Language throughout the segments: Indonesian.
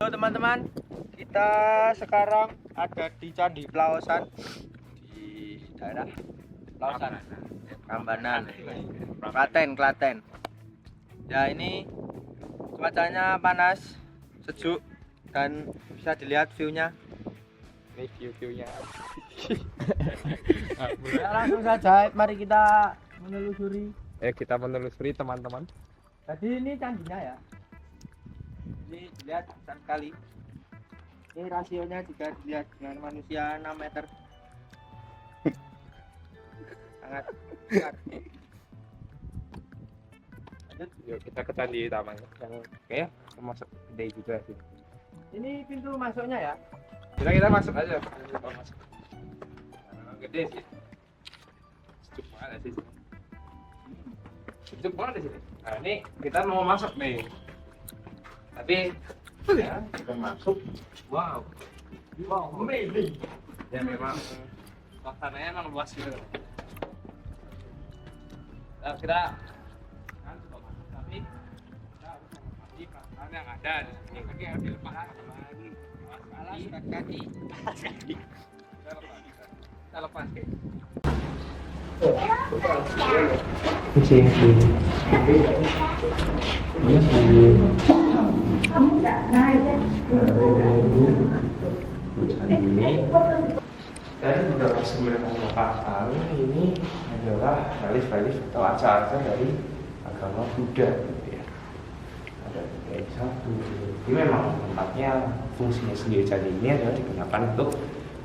Halo teman-teman, kita sekarang ada di Candi Plaosan di daerah Plaosan, Prambanan, Klaten. Ya ini cuacanya panas, sejuk dan bisa dilihat view-nya. Ini view-nya. Ya, langsung saja, mari kita menelusuri. Kita menelusuri teman-teman. Jadi ini candinya ya. Ini dilihat besar sekali. Ini rasionya juga dilihat dengan manusia 6 meter. Sangat besar. Lanjut. Yuk kita ke candi taman yang kayak masuk gede juga sih. Ini pintu masuknya ya. Kita masuk aja. Kita masuk. Nah, gede sih. Sejuk banget sih. Sejuk banget di sini. Nah ini kita mau masuk nih. Tapi ya kita masuk. Wow, amazing. Ya memang suasananya emang luas gitu. Nah, kita kan suka masuk tapi kita harus menghormati perasaan yang ada di sini. Kaki harus dilepas kembali. Kaki. Kita lepas. Dari beberapa sumber yang lokal ini adalah balis-balis atau acara dari agama Buddha gitu ya. Ada kayak satu. Ini memang tempatnya fungsinya sendiri candi ini adalah digunakan untuk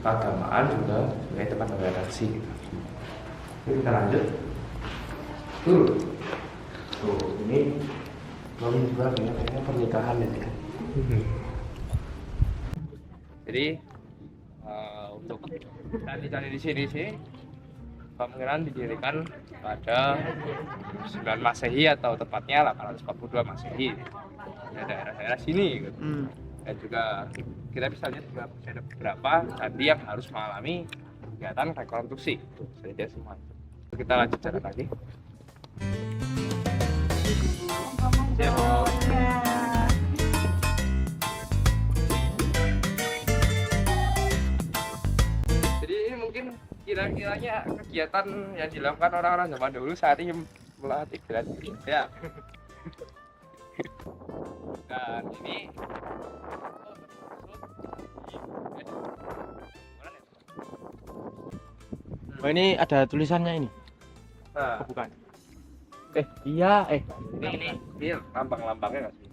keagamaan juga sebagai tempat toleransi gitu. Oke, kita lanjut. Tuh, ini belum juga kayaknya pernikahan ya. Jadi untuk candi-candi di sini sih kemungkinan didirikan pada 9 Masehi atau tepatnya 842 Masehi di daerah-daerah sini gitu. Dan juga kita bisa lihat juga ada beberapa candi yang harus mengalami kegiatan rekonstruksi. Saja semua. Kita lanjut jalan lagi. Jadi ini mungkin kira-kiranya kegiatan yang dilakukan orang-orang zaman dulu saat ini melatih gratis ya. Dan ini Oh, ini ada tulisannya ini. nah, Oh, bukan. Iya, ini lambang-lambangnya nggak sih?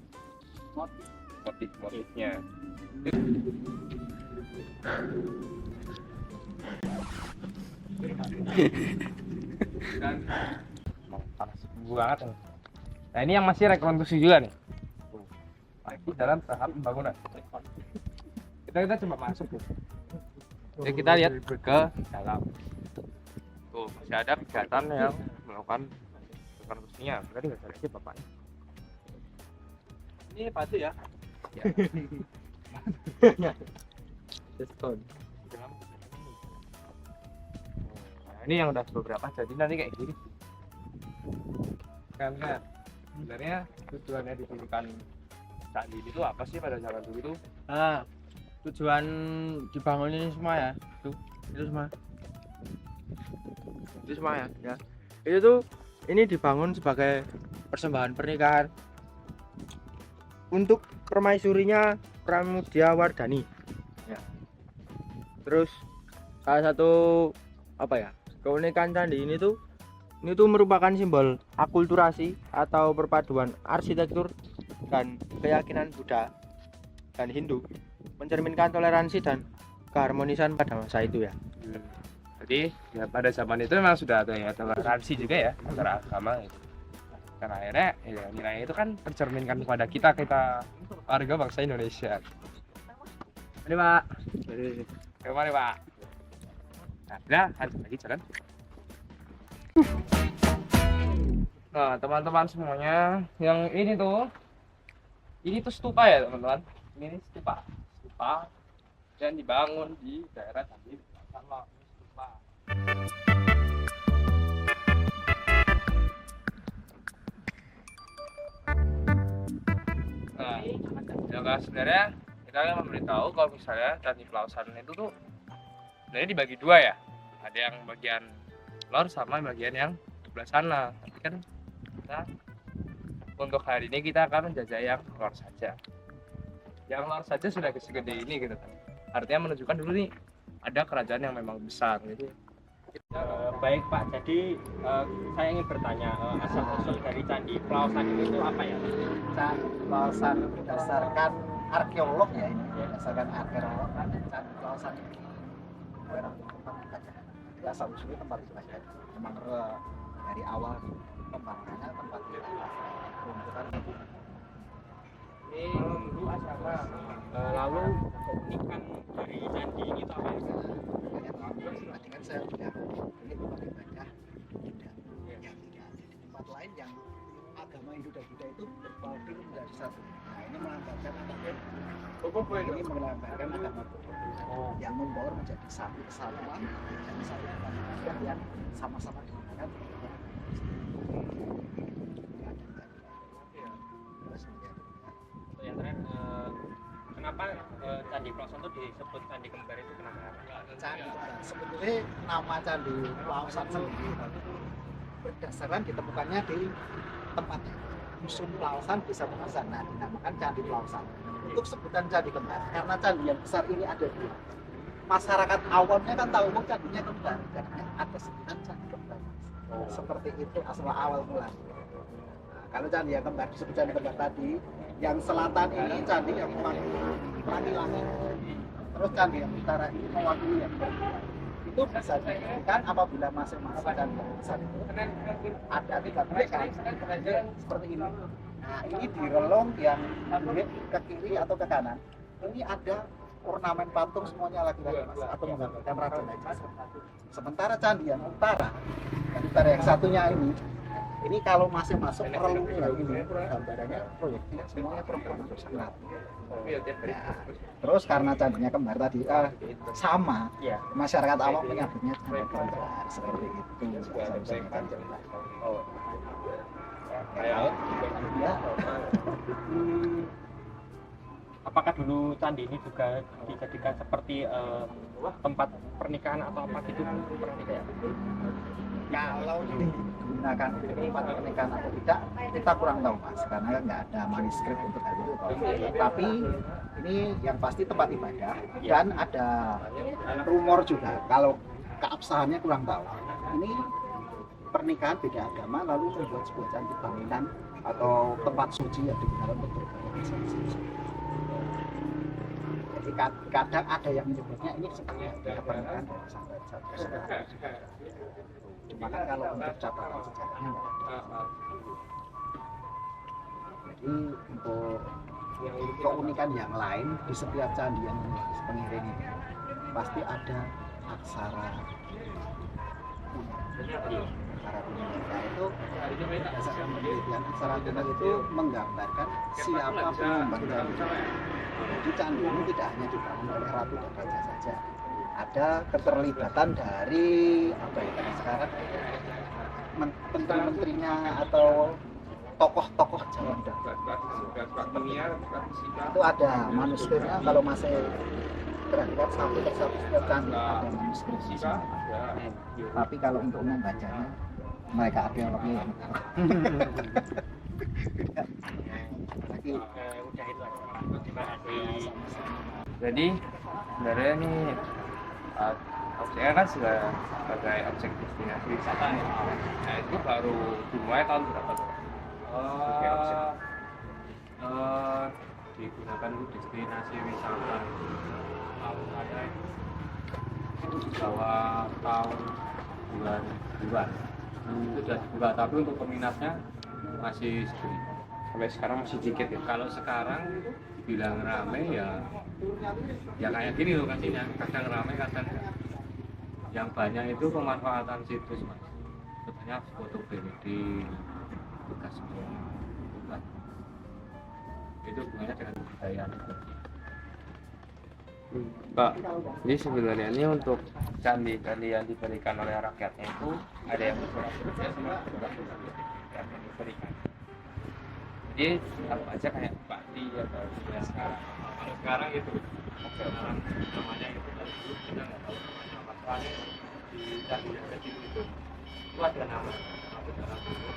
Motif-motifnya. Dan panas banget. Nah ini yang masih rekonstruksi juga nih. Masih dalam tahap pembangunan. Kita coba masuk ya. Jadi kita lihat ke dalam. Tuh masih ada kegiatan yang melakukan rekonstruksinya. Tadi nggak sadar aja bapaknya. ini batu ya. Diskon. Nah, ini yang udah beberapa jadi nanti kayak gini. Karena sebenarnya tujuannya didirikan candi itu apa sih pada zaman dulu itu? Nah, tujuan dibangun ini semua ya. Itu semua ya. Itu tuh ini dibangun sebagai persembahan pernikahan untuk permaisurinya Pramudia Wardani. Ya. Terus salah satu keunikan candi ini tuh merupakan simbol akulturasi atau perpaduan arsitektur dan keyakinan Buddha dan Hindu, mencerminkan toleransi dan keharmonisan pada masa itu ya. Jadi ya pada zaman itu memang sudah ada ya toleransi juga ya antara agama gitu. Karena akhirnya ya, nilai itu kan tercerminkan kepada kita warga bangsa Indonesia. Mari Pak. Mari Pak. Nah, udah lanjut lagi jalan. Nah teman-teman semuanya, yang ini tuh stupa ya teman-teman. Ini stupa dan dibangun di daerah Candi sama stupa. Nah, sebenarnya kita kan memberitahu kalau misalnya Candi Pelausan itu tuh sebenarnya dibagi dua ya. Ada yang bagian lor sama bagian yang sebelah sana. Tapi kan kita untuk hari ini kita akan menjajah yang lor saja. Yang lor saja sudah segede ini gitu kan. Artinya menunjukkan dulu nih ada kerajaan yang memang besar gitu. Baik Pak, jadi saya ingin bertanya asal usul dari Candi Pelausan itu apa ya? Candi Pelausan berdasarkan arkeolog ya ini, berdasarkan arkeolog Candi Pelausan ini ya asal usulnya tempat itu saja. Memang dari awal pembangunannya tempat itu peruntukan Ini dulu asrama. Lalu keunikan dari candi ini itu apa ya? tadi kan saya bilang ini tempat ibadah Buddha yang tidak ada di tempat lain yang agama Hindu dan Buddha itu berbagi menjadi satu. Nah ini melambangkan ini melambangkan agama Buddha yang membaur menjadi satu kesatuan dan satu kesatuan yang sama-sama digunakan Yang terakhir, kenapa Candi Pelausan itu disebut Candi Kembar itu kenapa? Candi Kembar. Sebetulnya nama Candi Pelausan sendiri berdasarkan ditemukannya di tempatnya. Museum Pelausan Desa Pengasan. Nah, dinamakan Candi Pelausan. Untuk sebutan Candi Kembar karena candi yang besar ini ada dua. Masyarakat awamnya kan tahu candinya kembar, karena ada sebutan Candi Kembar. Seperti itu asal awal mula. Nah, kalau candi yang kembar disebut Candi Kembar tadi, yang selatan ini candi yang mewakili langit. Terus candi yang utara ini mewakili yang berbeda. Itu bisa ditentukan apabila masing-masing candi yang besar itu ada akibat mereka seperti ini. Nah ini di relung yang ke kiri atau ke kanan ini ada ornamen patung semuanya laki-laki mas atau menggambarkan raja Najis. Sementara candi yang utara yang satunya ini kalau masih masuk relung yang ini gambarannya proyektil semuanya perempuan untuk sangat. Nah, terus karena candinya kembar tadi sama Ya. masyarakat awam menyebutnya candi kembar seperti itu. Ya. Apakah dulu candi ini juga dijadikan seperti tempat pernikahan atau apa gitu? Pernah tidak ya? Kalau digunakan untuk tempat pernikahan atau tidak kita kurang tahu mas karena nggak ada manuskrip untuk hal itu. Tapi ini yang pasti tempat ibadah dan ada rumor juga kalau keabsahannya kurang tahu. Ini pernikahan beda agama lalu membuat sebuah candi bangunan atau tempat suci yang digunakan untuk beribadah. Jadi kadang ada yang menyebutnya ini sebagai pernikahan dari sampai satu. Cuma kan kalau untuk catatan sejarahnya nggak ada. Jadi untuk keunikan yang lain di setiap candi yang pengiring ini pasti ada aksara kuno. Nah itu berdasarkan penelitian aksara kuno itu menggambarkan siapa penyumbang candi. Jadi candi ini tidak hanya dibangun oleh ratu dan raja saja. Ada keterlibatan dari apa ya sekarang menteri-menterinya atau tokoh-tokoh zaman dahulu. Itu ada manuskripnya kalau masih terangkat satu persatu setiap candi ada manuskripnya. Tapi kalau untuk membacanya mereka arkeolognya yang lagi Udah itu aja. Terima kasih. Jadi sebenarnya ini objeknya kan sebagai objek destinasi wisata ya. Nah itu baru dimulai tahun berapa tuh? Sebagai objek. Digunakan untuk destinasi wisata tahun ada bahwa tahun 2000-an itu sudah dibuka, tapi untuk peminatnya masih sedikit. Sampai sekarang masih dikit ya. Kalau sekarang bilang rame ya kayak gini lokasinya, kadang rame kadang enggak. Yang banyak itu pemanfaatan situs mas, sebenarnya foto pribadi bekas semua bukan. Itu hubungannya dengan kebudayaan itu. Pak, jadi sebenarnya ini untuk candi-candi yang diberikan oleh rakyatnya itu ada yang berbeda sama yang diberikan. Jadi apa aja kayak bupati atau ya sekarang. Kalau sekarang itu sekarang namanya itu kan dulu kita nggak tahu namanya apa soalnya di Candi Kecil itu ada nama dalam dulu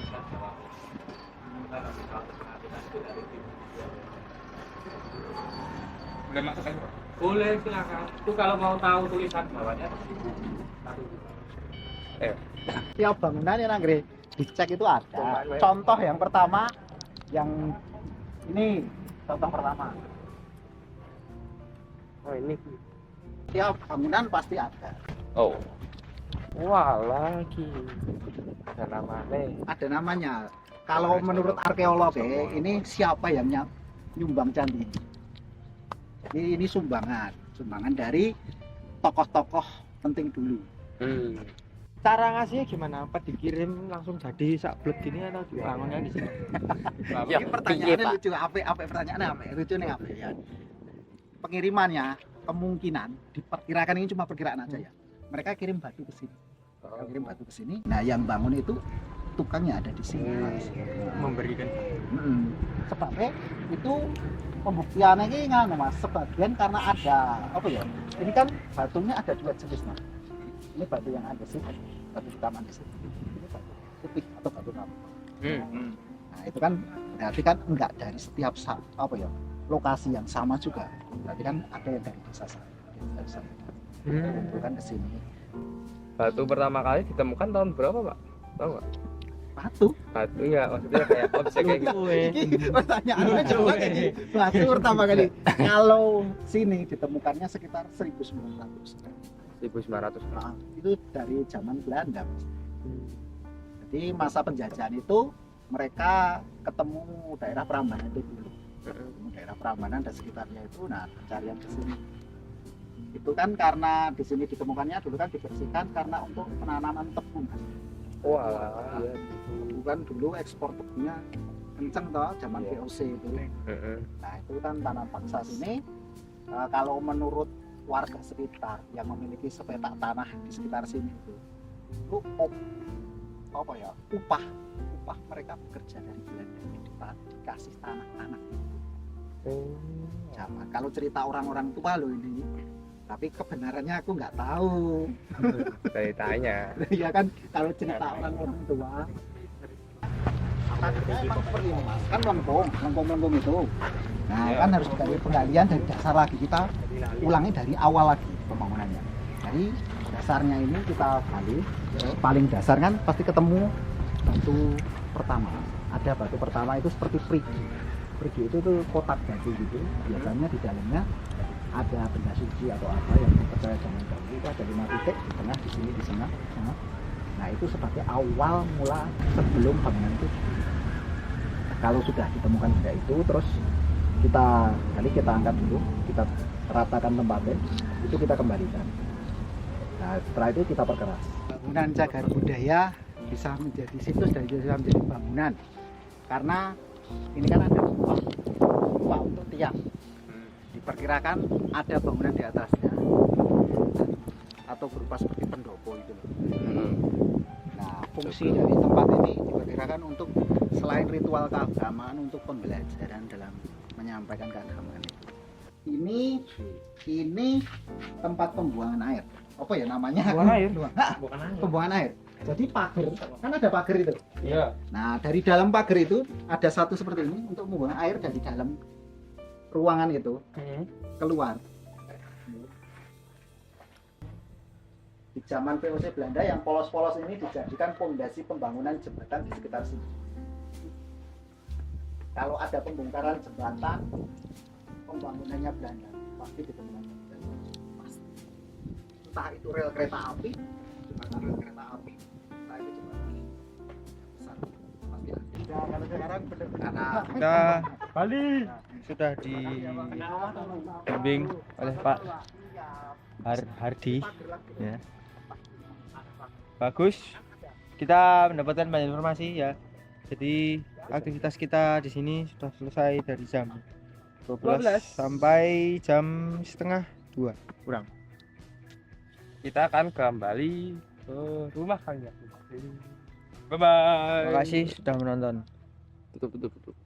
bisa jawab kita nanti kalau kita itu dari tim Boleh masuk kan? boleh silakan itu kalau mau tahu tulisan bawahnya Tiap bangunan yang Anggre dicek itu ada. Contoh yang pertama, yang ini contoh pertama. Oh ini. Tiap bangunan pasti ada. Oh. Wah lagi. Ada namanya. Ada namanya. Kalau menurut arkeolog ini siapa yang nyumbang candi ini? Jadi ini sumbangan dari tokoh-tokoh penting dulu. Cara ngasihnya gimana? Apa dikirim langsung jadi sak blok gini atau dibangunnya di sini? Ya, Ini pertanyaannya lucu, apa pertanyaannya apa? Lucu nih apa ya? Pengirimannya kemungkinan diperkirakan ini cuma perkiraan aja ya. Mereka kirim batu ke sini. Mereka kirim batu ke sini. Nah, yang bangun itu tukangnya ada di sini. Memberikan. Sebabnya itu pembuktiannya ini nganu Mas, sebagian karena ada apa ya? Ini kan batunya ada dua jenis Mas. Ini batu yang ada sih, batu hitam di sini. Ini batu putih atau batu kapur. Nah itu kan berarti kan enggak dari setiap apa ya lokasi yang sama juga. Berarti kan ada yang dari desa sana, dari sana. Kumpulkan ke sini. Batu pertama kali ditemukan tahun berapa, Pak? Tahu nggak? Batunya maksudnya kayak objek kayak gitu. Ini pertanyaannya coba ini. Batu pertama kali. Kalau sini ditemukannya sekitar 1900. 1900. Nah, itu dari zaman Belanda. Jadi masa penjajahan itu mereka ketemu daerah Prambanan itu dulu. Ketemu daerah Prambanan dan sekitarnya itu, nah pencarian ke sini. Itu kan karena di sini ditemukannya dulu kan dibersihkan karena untuk penanaman tebu. Wah, iya. Tebu kan dulu ekspor tebunya kenceng toh zaman VOC itu. Nah itu kan tanah paksa sini. Kalau menurut warga sekitar yang memiliki sepetak tanah di sekitar sini itu apa ya upah mereka bekerja dari Belanda dikasih tanah zaman kalau cerita orang-orang tua loh ini tapi kebenarannya aku nggak tahu Ceritanya. ya kan kalau cerita orang-orang tua tadinya emang seperti ini Mas kan lengkung itu nah kan harus dikasih penggalian dari dasar lagi kita ulangi dari awal lagi pembangunannya dari dasarnya ini kita gali paling dasar kan pasti ketemu batu pertama ada batu pertama itu seperti perigi itu tuh kotak batu gitu biasanya di dalamnya ada benda suci atau apa yang dipercaya zaman dahulu itu ada 5 titik di tengah di sini di sana nah itu sebagai awal mula sebelum bangunan itu kalau sudah ditemukan benda itu terus kita angkat dulu kita ratakan tempatnya itu kita kembalikan nah setelah itu kita perkeras bangunan cagar budaya bisa menjadi situs dan bisa menjadi bangunan karena ini kan ada upah untuk tiang diperkirakan ada bangunan di atasnya atau berupa seperti pendopo itu loh. Nah fungsi dari tempat ini diperkirakan untuk selain ritual keagamaan untuk pembelajaran dalam menyampaikan keagamaan itu. Ini tempat pembuangan air. Apa ya namanya? Pembuangan air? bukan aja Pembuangan air. Jadi pagar, kan ada pagar itu. Iya. Nah dari dalam pagar itu ada satu seperti ini untuk membuang air dari dalam ruangan itu keluar. Di zaman VOC Belanda yang polos-polos ini dijadikan fondasi pembangunan jembatan di sekitar sini. Kalau ada pembongkaran jembatan, pembangunannya Belanda pasti ditemukan. Pasti. Entah itu rel kereta api, jembatan rel kereta api, entah itu jembatan besar, pasti ada. Ya, kalau sekarang benar-benar Kita Bali sudah dibimbing oleh Pak Hardi ya. Bagus, kita mendapatkan banyak informasi ya. Jadi aktivitas kita di sini sudah selesai dari jam 12 sampai jam setengah 2 kurang. Kita akan kembali ke rumah kalian. Bye bye. Terima kasih sudah menonton. betul betul betul.